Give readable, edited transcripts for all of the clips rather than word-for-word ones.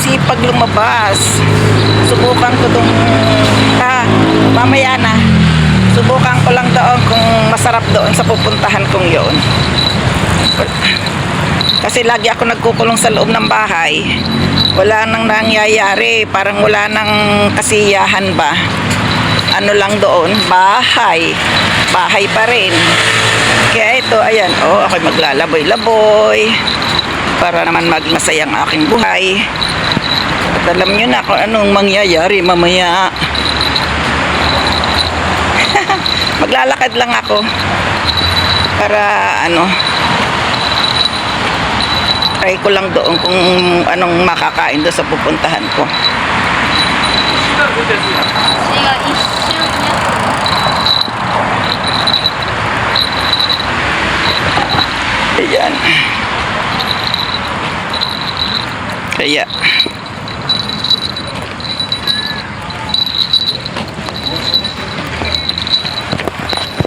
sumisipag lumabas. Subukan ko dong mamaya na. Subukan ko lang doon kung masarap doon sa pupuntahan kong yon. Kasi lagi ako nagkukulong sa loob ng bahay. Wala nang nangyayari. Parang wala nang kasiyahan ba. Ano lang doon, bahay. Bahay pa rin. Kaya ito, ayan, ako'y maglalaboy-laboy para naman maging masaya ang aking buhay. At alam nyo na kung anong mangyayari mamaya. Maglalakad lang ako para try ko lang doon kung anong makakain doon sa pupuntahan ko. Ayan. Kaya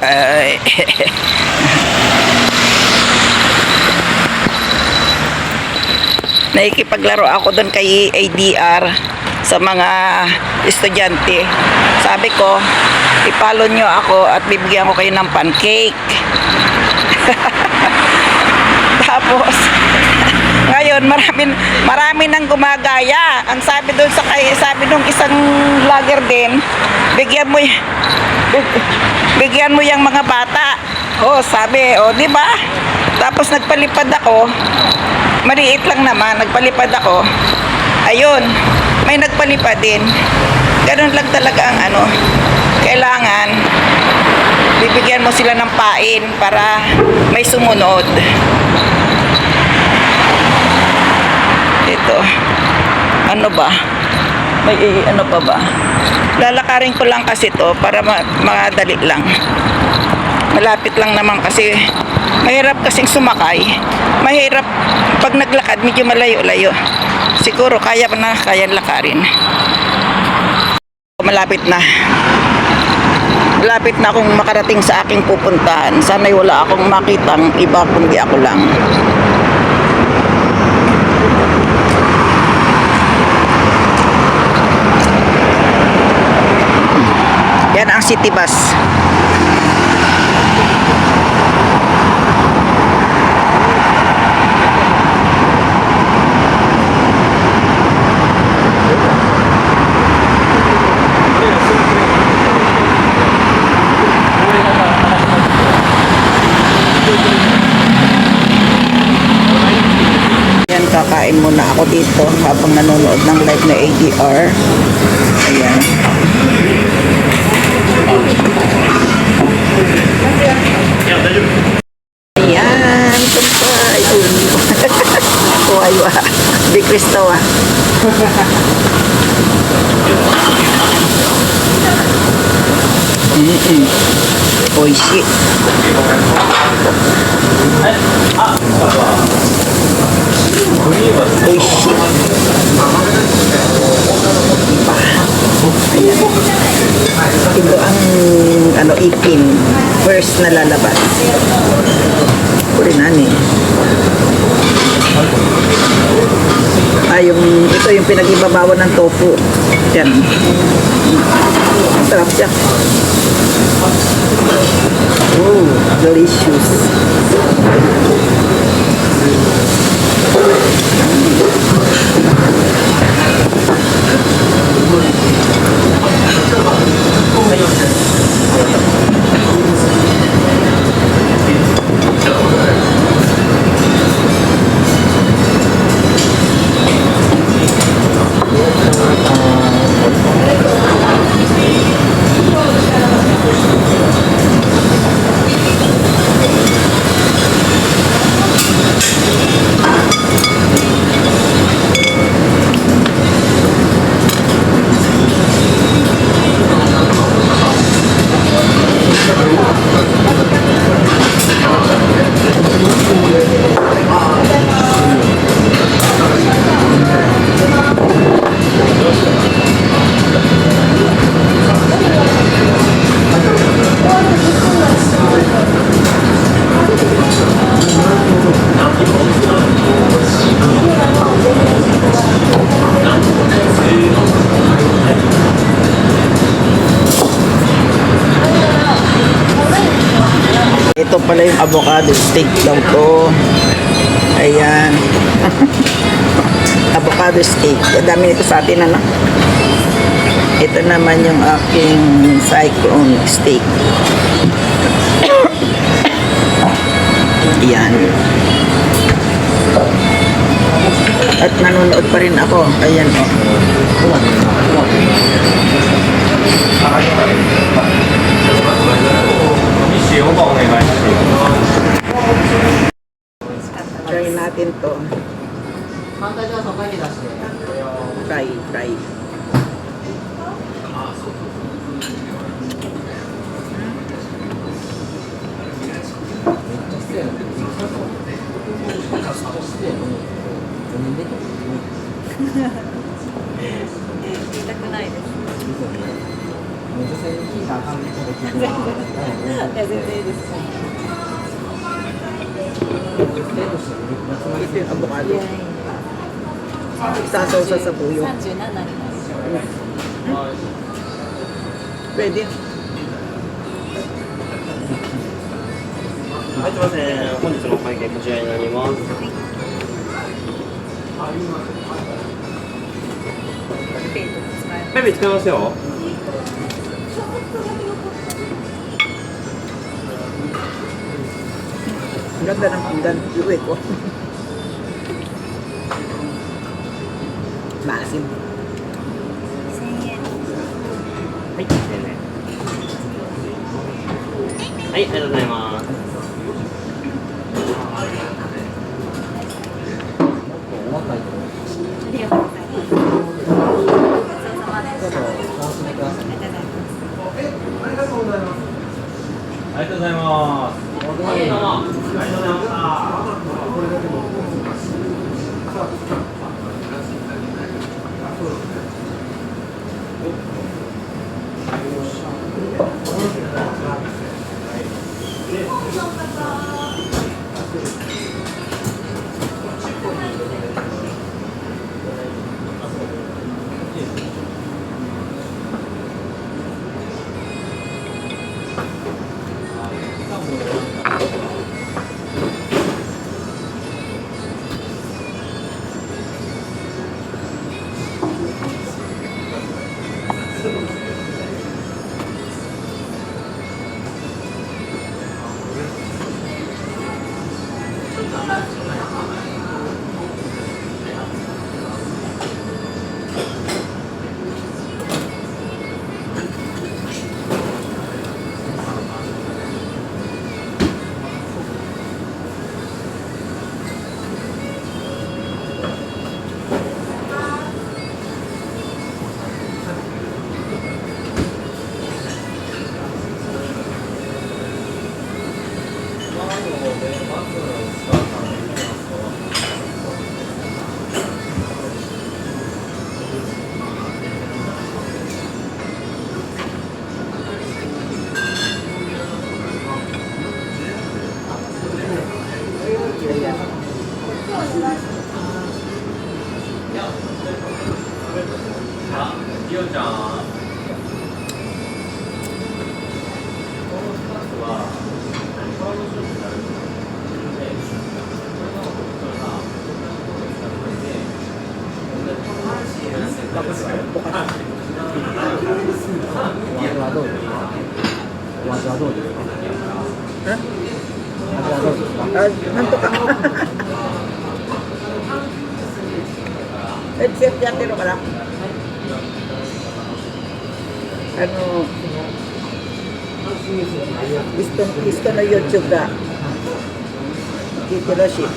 ay nakikipaglaro ako doon kay ADR sa mga estudyante. Sabi ko, ipalo nyo ako at bibigyan ko kayo ng pancake. Tapos ngayon marami nang gumagaya. Ang sabi doon sabi nung isang vlogger din, bigyan mo yung mga bata. Sabi, di ba? Tapos nagpalipad ako. Maliit lang naman, nagpalipad ako. Ayun, may nagpalipad din. Ganun lang talaga ang kailangan bibigyan mo sila ng pain para may sumunod. Ito. Ano ba? May pa ba? Lalakarin ko lang kasi to para madali lang. Malapit lang naman kasi mahirap kasing sumakay. Mahirap pag naglakad, medyo malayo-layo. Siguro kaya lakarin. Malapit na. Malapit na akong makarating sa aking pupuntahan. Sana'y wala akong makitang iba kundi ako lang. Yan ang city bus. Yan, kakain muna ako dito habang nanonood ng live na ADR. Ayan. Ayan, tumpay. Kuwayo di Kristo Oishi. Oishi. Ayan. Ito ang ipin. First na lalabas. Kurinani. Ito yung pinag-ibabawan ng tofu. Yan. Sarap siya. Oh, delicious. ito pala yung avocado steak daw to. Ayan. Avocado steak. Ang dami nito sa atin, ano? Ito naman yung aking cyclone steak. Ayan. At nanonood pa rin ako. Ayan, oh. Try natin to. Try. Ito yung avocado. Isasaw sa buyo. Pwede. はい、すみません。本日のお会計こちらになります。ペイペイ使いますよ。Ang ganda ng pinggan. Iuwi ko. Maasim. はい、1000円。はい、ありがとうございます。ありがとうございます。どうも。ありがとうございましたりおちゃん、この2つはコラボ商品になるので、これの味はどうですか？お味はどうですか？味はどうですか？なんとか。チェフやってるのかな。gusto na YouTube ka. Dito na siya.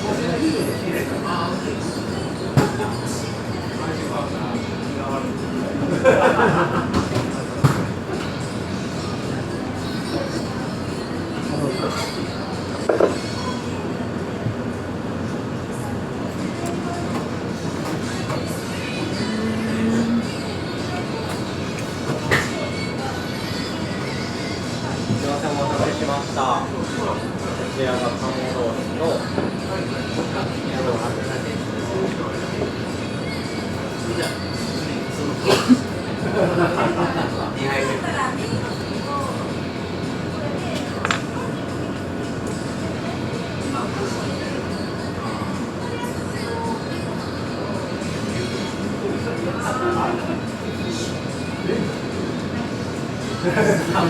May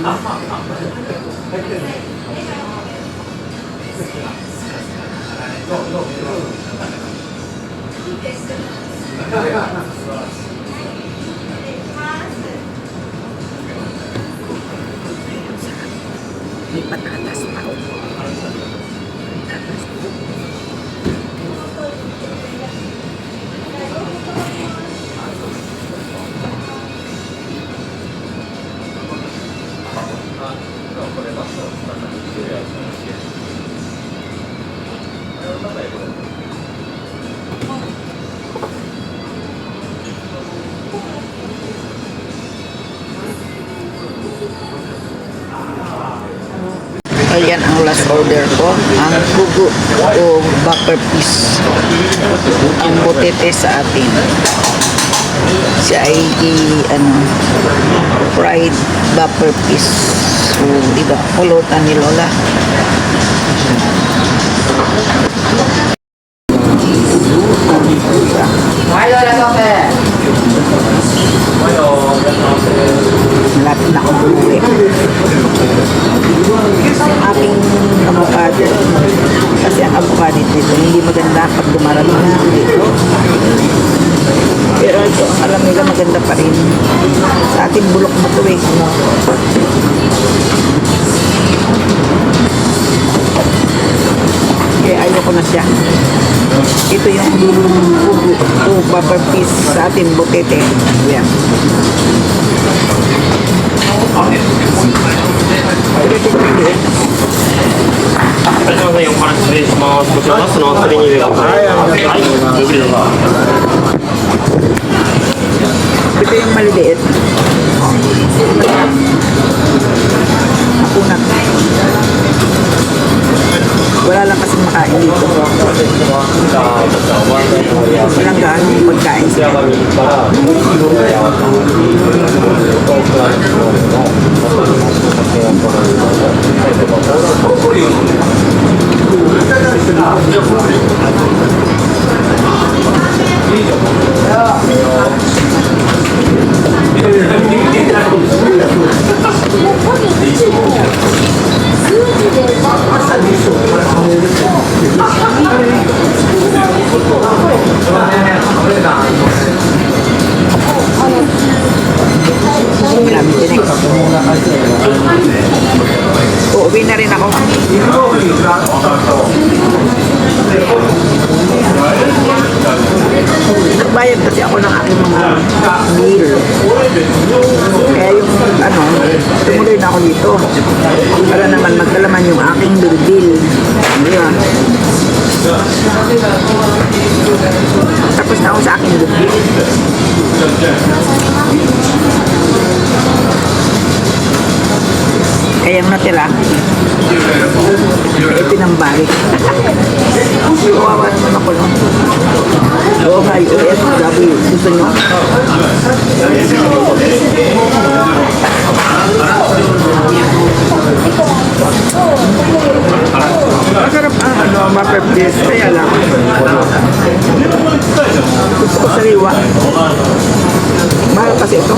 patatas pa. Oh. Patatas. Ayan ang last order ko. Ang pugo o butter piece. Ang butete sa atin. Siya ay fried butter piece. So, diba, pulutan ni Lola. Malapit na akong bumuwi. Aking avocado. Kasi ang avocado dito, hindi maganda pag dumarating na dito. Pero ito, alam nila maganda pa rin. Sa ating bulok na ito eh. Kaya ayoko na siya. Ito yung butter piece sa ating butete. Yan. Ito yung maliliit. Makunat. Wala lang kasing makain dito. Walang gaano pagkain sila. Uuwi na rin ako. Nagbayad kasi ako ng aking mga meal. Kaya yung tumuloy na ako dito. Para naman magkalaman yung aking bill. Ayan. Tapos na ako sa aking bill. Kaya yung natira, pinambalik. Kawawa naman ako lang. Buhay OFW. Gusto nyo? Masarap ang mapepis. Kaya lang. Gusto ko sariwa. Mahal kasi ito.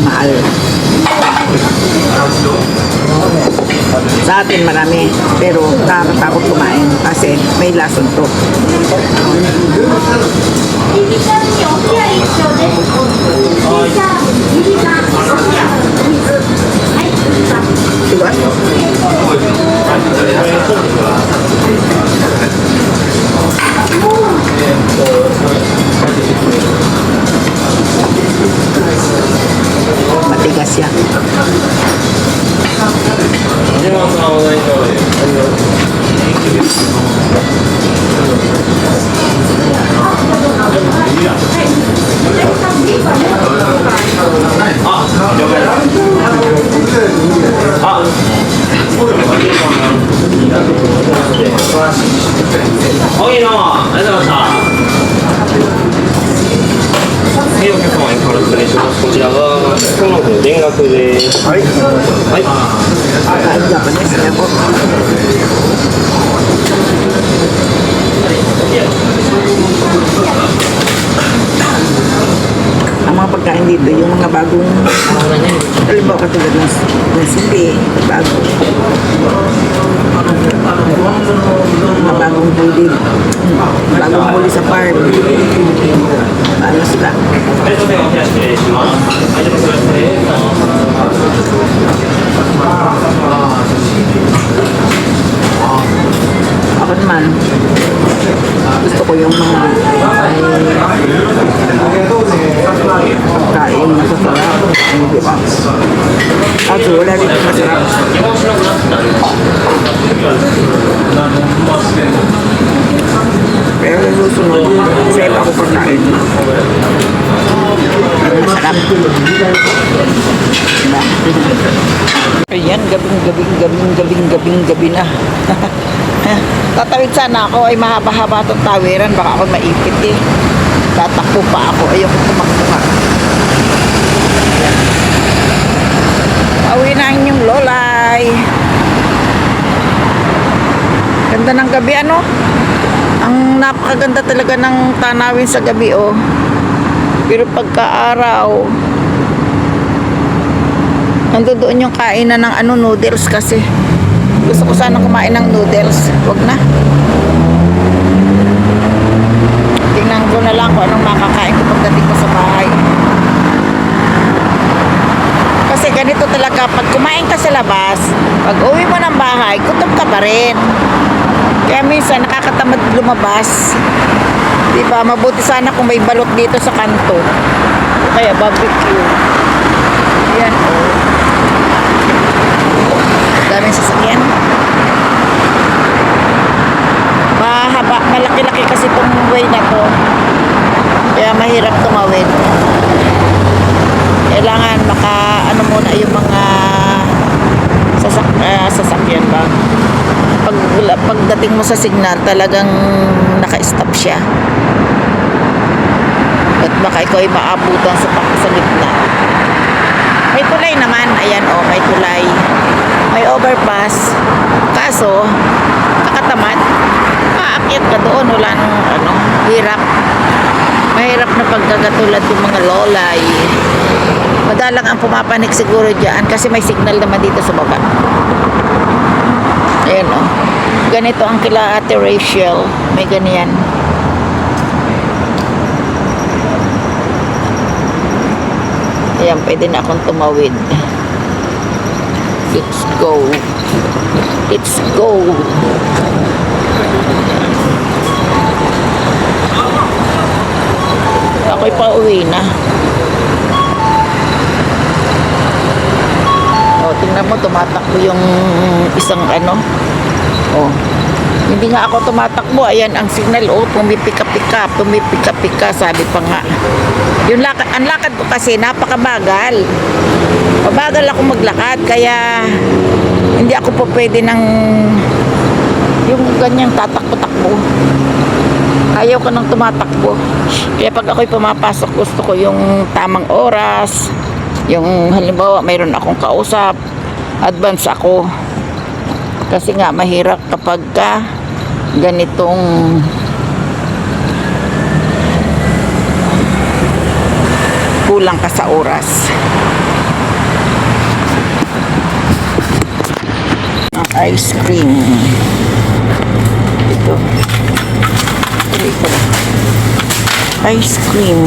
Mahal. Sa atin marami, pero nakakatakot kumain kasi may lason to. Diba? Matigas yan. Japanese na ako. Ang mga pagkain dito, yung mga bagong, halimbawa katulad ng sili, bago. Mga bagong huli. Bagong huli sa farm. Ano sila? はい、それではお冷や失礼します。はい、お疲れ様です。 Ako naman, gusto ko yung mga pagkain masasarap. Di ba? Kaso wala dito masarap. Pero yung susunod, save ako pagkain. Masarap. Diba? Ayan, gabing na. Tatawid sana ako ay mahaba-haba itong tawiran, baka ako maipit eh. Tatakbo pa ako, ayoko tumakbo nga. Pauwi na ang inyong lolay. Ganda ng gabi, ano? Ang napakaganda talaga ng tanawin sa gabi, oh. Pero pagka-araw, nandun doon yung kainan ng noodles kasi. Gusto ko sana kumain ng noodles. Wag na. Tingnan ko na lang kung anong makakain ko pagdating ko sa bahay. Kasi ganito talaga, pag kumain ka sa labas, pag uwi mo ng bahay, gutom ka pa rin. Kaya minsan nakakatamad lumabas. Diba? Mabuti sana kung may balot dito sa kanto. Kaya barbecue. Yan, oh. Daming sasakyan. Mahaba, malaki-laki kasi itong way na to. Kaya mahirap tumawid. Kailangan muna yung mga sasakyan ba. Pagdating mo sa signal, talagang naka-stop siya. At baka ikaw ay maabutan sa gitna. May tulay naman. Ayan, oh, may tulay. May overpass. Kaso, kakatamad. Aakyat ka doon. Wala nang hirap. Mahirap na pagkagatulad yung mga lolay. Madalang ang pumapanik siguro dyan kasi may signal naman dito sa baba. Ayan, oh. Ganito ang kila Ate Rachel. May ganyan. Ayan, pwede na akong tumawid. Let's go. Let's go. Ako'y pauwi na. O, tingnan mo, tumatakbo yung isang O, hindi nga ako tumatakbo. Ayan, ang signal. O, pumipika-pika. Pumipika-pika, sabi pa nga. Ang lakad ko kasi napakabagal. Mabagal ako maglakad, kaya hindi ako po pwede ng yung ganyang tatakbo-takbo. Ayaw ko nang tumatakbo. Kaya pag ako'y pumapasok, gusto ko yung tamang oras. Yung halimbawa, mayroon akong kausap, advance ako. Kasi nga, mahirap kapag ganitong kulang ka sa oras. Ang ice cream. Ito. Ice cream.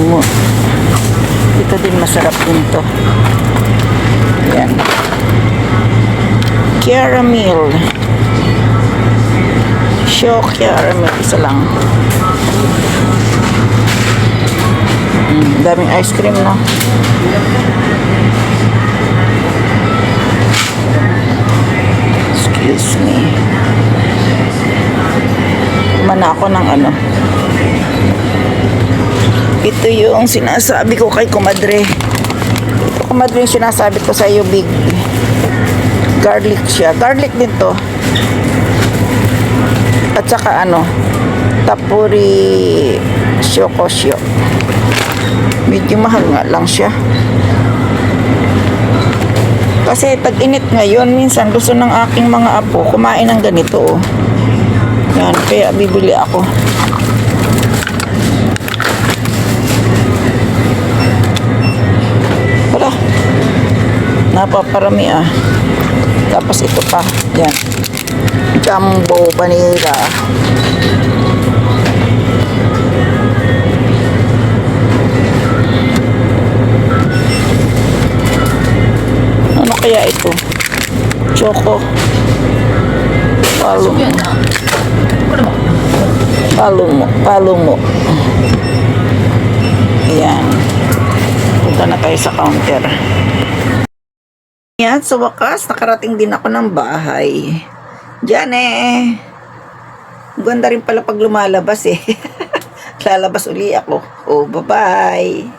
Ito din masarap din to. Ayan. Caramel. Show caramel. Isa lang. Daming ice cream, no? Excuse me. Mana ako ng Ito yung sinasabi ko kay Kumadre. Ito, Kumadre, yung sinasabi ko sa iyo, big garlic siya. Garlic din to. At saka tapuri shokosyo. Medyo mahal nga lang siya. Kasi tag-init ngayon, minsan gusto ng aking mga apo kumain ng ganito, oh. Yan, kaya bibili ako. napaparami ah. Tapos ito pa. Yan. Jumbo vanilla. Ano kaya ito? Choco. Palumo. Palumo. Ayan. Punta na tayo sa counter. Yan, sa wakas, nakarating din ako ng bahay. Diyan eh. Ganda rin pala pag lumalabas eh. Lalabas uli ako. Oh, bye-bye.